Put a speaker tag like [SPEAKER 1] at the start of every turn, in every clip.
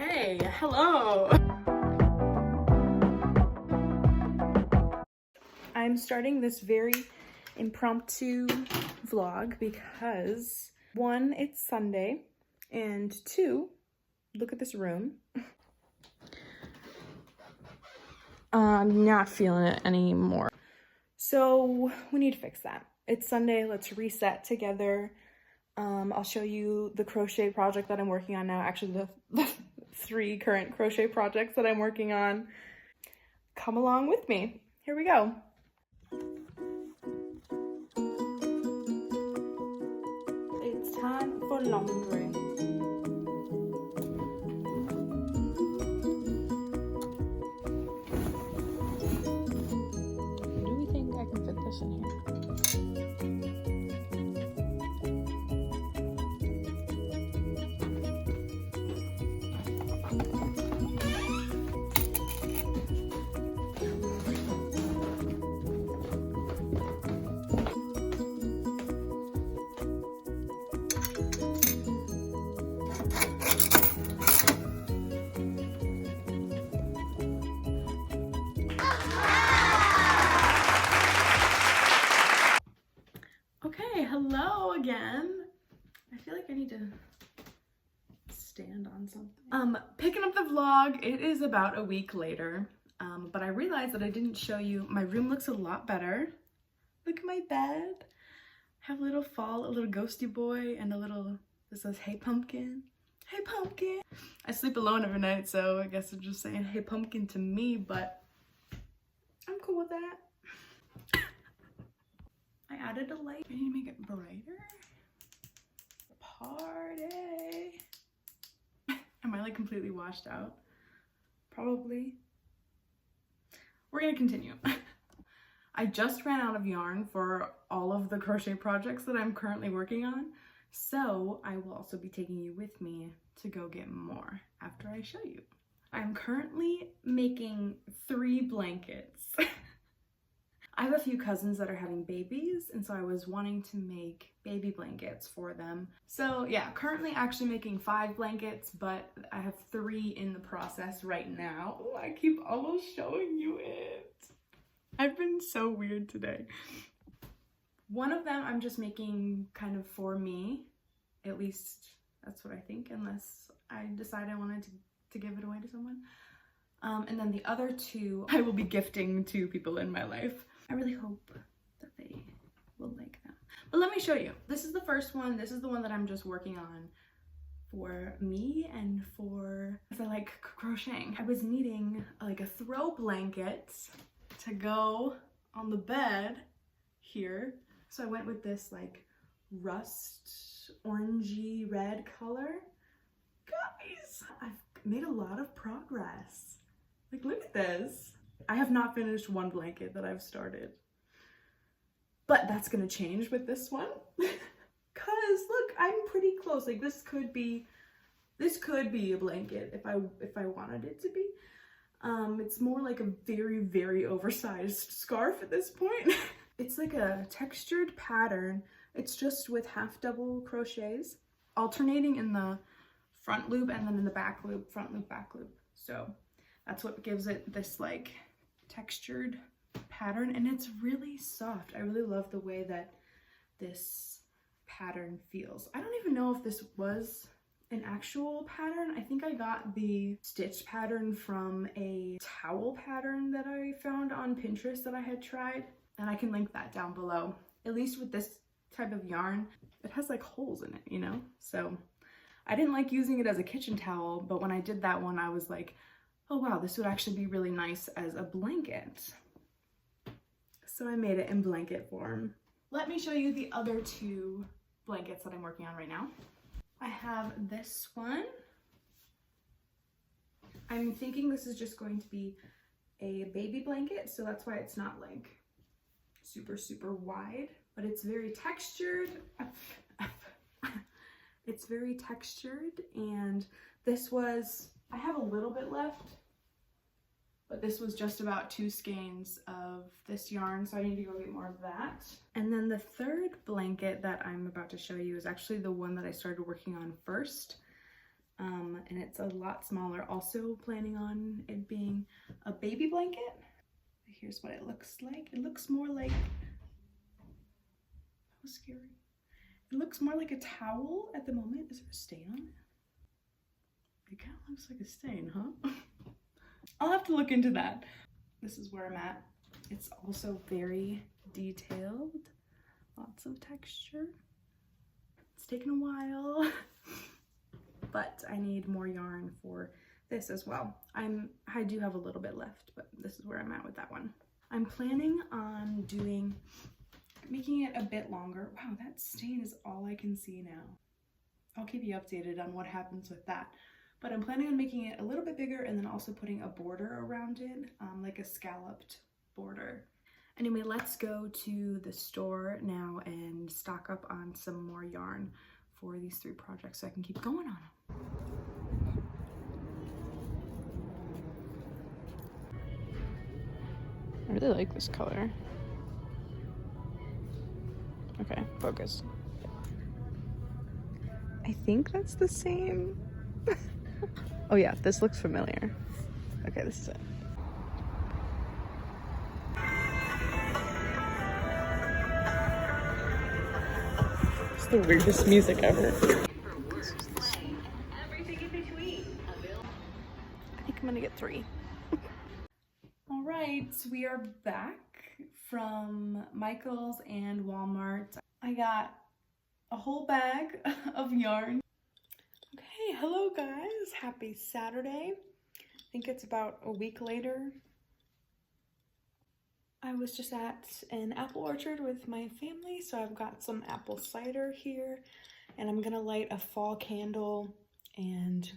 [SPEAKER 1] Okay, hello. I'm starting this very impromptu vlog because one, it's Sunday, and two, look at this room. I'm not feeling it anymore. So we need to fix that. It's Sunday, let's reset together. I'll show you the crochet project that I'm working on now. Actually, the 3 current crochet projects that I'm working on. Come along with me. Here we go. It's time for laundry. Do we think I can fit this in here? Okay, hello again. I feel like I need to stand on something. Picking up the vlog. It is about a week later, but I realized that I didn't show you. My room looks a lot better. Look at my bed. I have a little fall, a little ghosty boy, and a little, this says, "Hey pumpkin, hey pumpkin." I sleep alone every night, so I guess I'm just saying "hey pumpkin" to me, but I'm cool with that. I added a light. I need to make it brighter. Party. Am I like completely washed out? Probably. We're gonna continue. I just ran out of yarn for all of the crochet projects that I'm currently working on, so I will also be taking you with me to go get more after I show you. I'm currently making 3 blankets. I have a few cousins that are having babies, and so I was wanting to make baby blankets for them. So yeah, currently actually making 5 blankets, but I have 3 in the process right now. Oh, I keep almost showing you it. I've been so weird today. One of them I'm just making kind of for me. At least that's what I think, unless I decide I wanted to give it away to someone. And then the other 2 I will be gifting to people in my life. I really hope that they will like them. But let me show you. This is the first one. This is the one that I'm just working on for me and for, because I like crocheting. I was needing like a throw blanket to go on the bed here. So I went with this like rust orangey red color. Guys, I've made a lot of progress. Like, look at this. I have not finished one blanket that I've started, but that's gonna change with this one. Cause look, I'm pretty close. Like this could be a blanket if I wanted it to be. It's more like a very, very oversized scarf at this point. It's like a textured pattern. It's just with half double crochets, alternating in the front loop and then in the back loop, front loop, back loop. So that's what gives it this like textured pattern, and it's really soft. I really love the way that this pattern feels. I don't even know if this was an actual pattern. I think I got the stitch pattern from a towel pattern that I found on Pinterest that I had tried, and I can link that down below. At least with this type of yarn, it has like holes in it, you know? So I didn't like using it as a kitchen towel, but when I did that one, I was like, oh wow, this would actually be really nice as a blanket. So I made it in blanket form. Let me show you the other 2 blankets that I'm working on right now. I have this one. I'm thinking this is just going to be a baby blanket, so that's why it's not like super, super wide, but it's very textured. It's very textured, and this was, I have a little bit left, but this was just about 2 skeins of this yarn, so I need to go get more of that. And then the third blanket that I'm about to show you is actually the one that I started working on first, and it's a lot smaller. Also planning on it being a baby blanket. Here's what it looks like. It looks more like, that was scary. It looks more like a towel at the moment. Is there a stain on it? It kind of looks like a stain, huh? I'll have to look into that. This is where I'm at. It's also very detailed. Lots of texture. It's taken a while, but I need more yarn for this as well. I do have a little bit left, but this is where I'm at with that one. I'm planning on making it a bit longer. Wow, that stain is all I can see now. I'll keep you updated on what happens with that. But I'm planning on making it a little bit bigger and then also putting a border around it, like a scalloped border. Anyway, let's go to the store now and stock up on some more yarn for these 3 projects so I can keep going on them. I really like this color. Okay, focus. I think that's the same. Oh yeah, this looks familiar. Okay, this is it. It's the weirdest music ever. I think I'm gonna get 3. All right, we are back from Michael's and Walmart. I got a whole bag of yarn. Okay, hello guys, happy Saturday. I think it's about a week later. I was just at an apple orchard with my family, so I've got some apple cider here, and I'm gonna light a fall candle and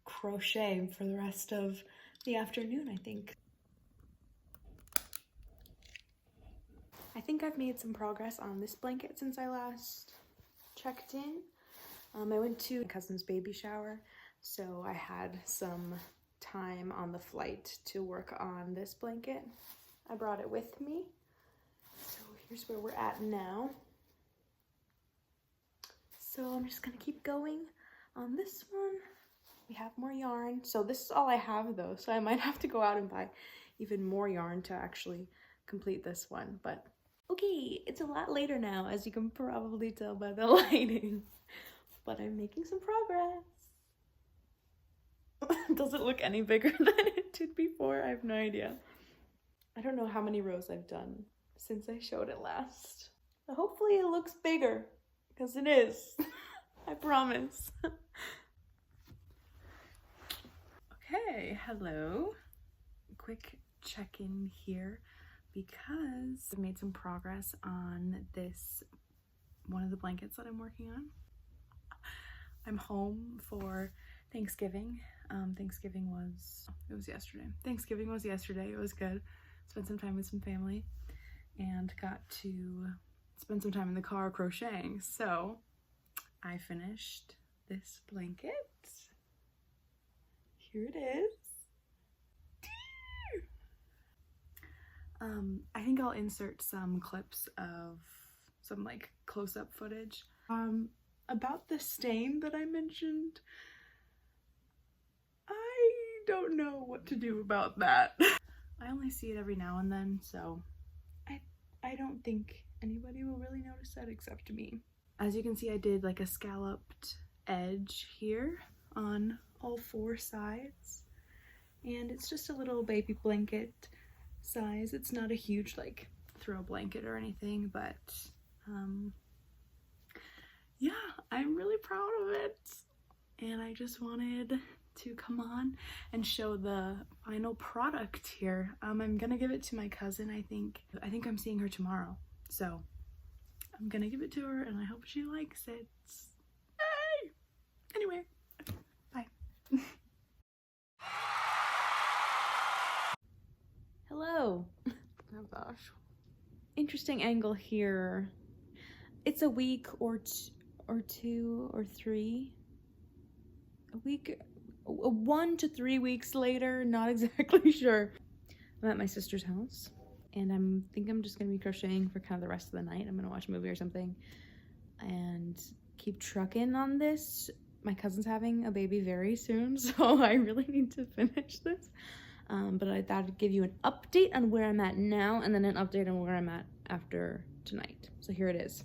[SPEAKER 1] crochet for the rest of the afternoon, I think. I think I've made some progress on this blanket since I last checked in. I went to my cousin's baby shower, so I had some time on the flight to work on this blanket. I brought it with me. So here's where we're at now. So I'm just gonna keep going on this one. We have more yarn. So this is all I have though, so I might have to go out and buy even more yarn to actually complete this one. But okay, it's a lot later now, as you can probably tell by the lighting. But I'm making some progress. Does it look any bigger than it did before? I have no idea. I don't know how many rows I've done since I showed it last. But hopefully it looks bigger, because it is. I promise. Okay, hello. Quick check-in here because I've made some progress on this, one of the blankets that I'm working on. I'm home for Thanksgiving. Thanksgiving was yesterday. Thanksgiving was yesterday. It was good. Spent some time with some family and got to spend some time in the car crocheting. So I finished this blanket. Here it is. I think I'll insert some clips of some like close-up footage. About the stain that I mentioned, I don't know what to do about that. I only see it every now and then, so I don't think anybody will really notice that except me. As you can see, I did like a scalloped edge here on all 4 sides, and it's just a little baby blanket size. It's not a huge like throw blanket or anything, but yeah, I'm really proud of it, and I just wanted to come on and show the final product here. I'm gonna give it to my cousin. I think I'm seeing her tomorrow, so I'm gonna give it to her and I hope she likes it. Yay! Anyway, bye. Hello. Oh gosh. Interesting angle here. It's a week or 2 or 3. A week, 1 to 3 weeks later, not exactly sure. I'm at my sister's house and I think I'm just gonna be crocheting for kind of the rest of the night. I'm gonna watch a movie or something and keep trucking on this
[SPEAKER 2] my cousin's having a baby very soon, so I really need to finish this. But I thought I'd give you an update on where I'm at now and then an update on where I'm at after tonight. So here it is.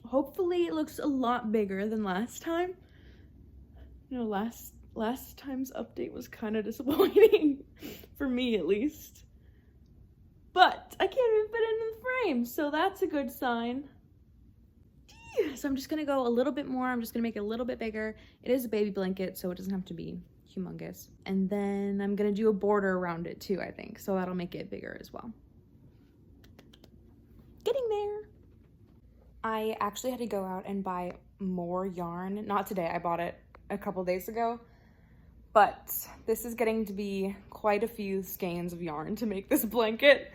[SPEAKER 2] Hopefully it looks a lot bigger than last time. You know, last time's update was kind of disappointing, for me at least. But I can't even fit it in the frame, so that's a good sign. So I'm just gonna go a little bit more. I'm just gonna make it a little bit bigger. It is a baby blanket, so it doesn't have to be humongous. And then I'm gonna do a border around it too, I think. So that'll make it bigger as well. Getting there. I actually had to go out and buy more yarn. Not today, I bought it a couple days ago. But this is getting to be quite a few skeins of yarn to make this blanket.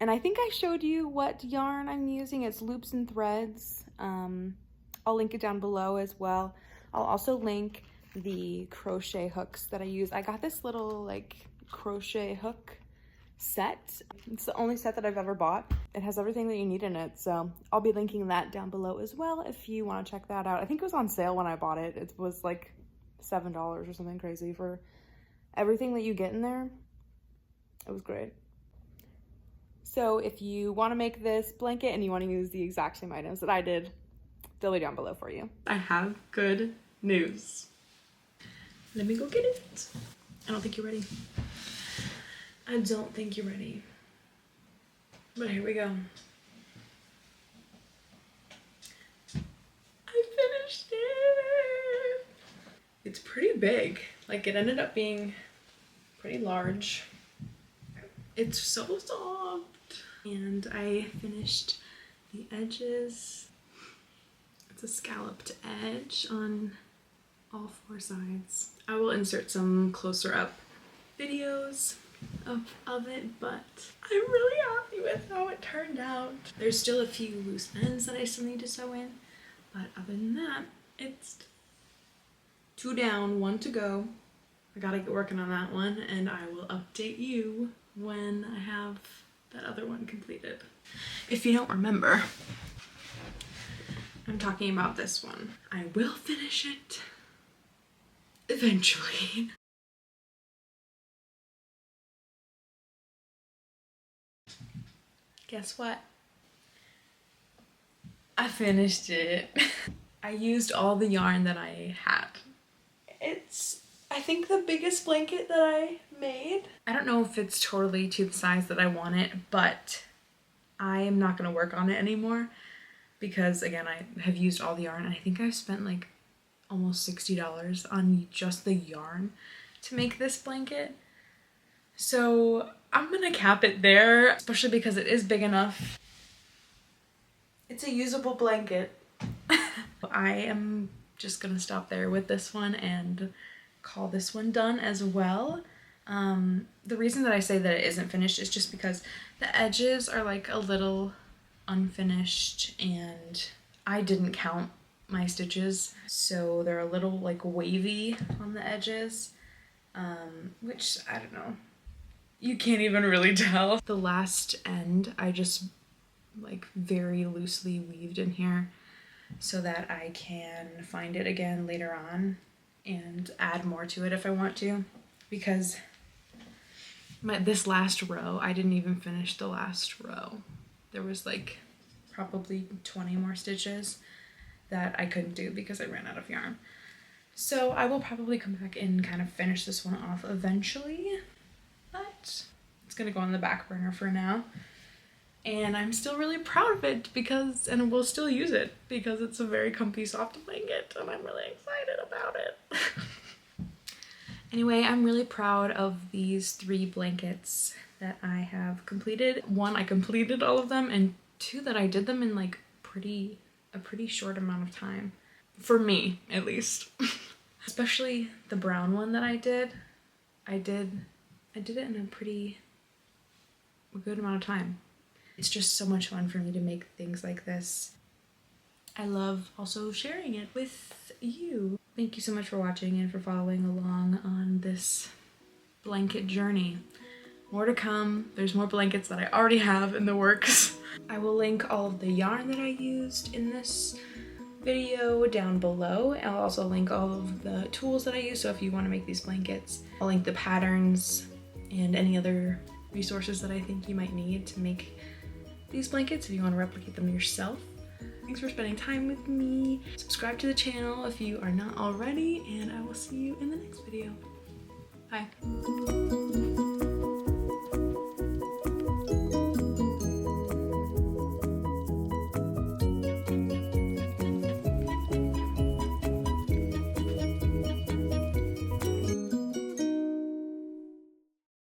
[SPEAKER 2] And I think I showed you what yarn I'm using. It's Loops and Threads. I'll link it down below as well. I'll also link the crochet hooks that I use. I got this little like crochet hook set. It's the only set that I've ever bought. It has everything that you need in it, so I'll be linking that down below as well if you want to check that out. I think it was on sale when I bought it. It was like $7 or something crazy for everything that you get in there. It was great. So if you want to make this blanket and you want to use the exact same items that I did, they'll be down below for you. I have good news. Let me go get it. I don't think you're ready. I don't think you're ready. But here we go. I finished it. It's pretty big. Like, it ended up being pretty large. It's so soft. And I finished the edges. It's a scalloped edge on all 4 sides. I will insert some closer up videos of it, but I'm really happy with how it turned out. There's still a few loose ends that I still need to sew in, but other than that, it's 2 down, 1 to go. I gotta get working on that one, and I will update you when I have that other one completed. If you don't remember, I'm talking about this one. I will finish it eventually. Guess what? I finished it. I used all the yarn that I had. It's, I think, the biggest blanket that I made. I don't know if it's totally to the size that I want it, but I am not gonna work on it anymore because, again, I have used all the yarn, and I think I've spent like almost $60 on just the yarn to make this blanket. So I'm gonna cap it there, especially because it is big enough. It's a usable blanket. I am just gonna stop there with this one and call this one done as well. The reason that I say that it isn't finished is just because the edges are like a little unfinished and I didn't count my stitches, so they're a little like wavy on the edges, which I don't know. You can't even really tell. The last end I just like very loosely weaved in here so that I can find it again later on and add more to it if I want to, because this last row, I didn't even finish the last row. There was like probably 20 more stitches that I couldn't do because I ran out of yarn. So I will probably come back and kind of finish this one off eventually, but it's gonna go on the back burner for now. And I'm still really proud of it because, and we'll still use it because it's a very comfy, soft blanket and I'm really excited about it. Anyway, I'm really proud of these 3 blankets that I have completed. 1, I completed all of them, and 2, that I did them in like a pretty short amount of time. For me, at least. Especially the brown one that I did. I did it in a good amount of time. It's just so much fun for me to make things like this. I love also sharing it with you. Thank you so much for watching and for following along on this blanket journey. More to come. There's more blankets that I already have in the works. I will link all of the yarn that I used in this video down below. I'll also link all of the tools that I use, so if you want to make these blankets, I'll link the patterns and any other resources that I think you might need to make these blankets if you want to replicate them yourself. Thanks for spending time with me. Subscribe to the channel if you are not already, and I will see you in the next video. Bye.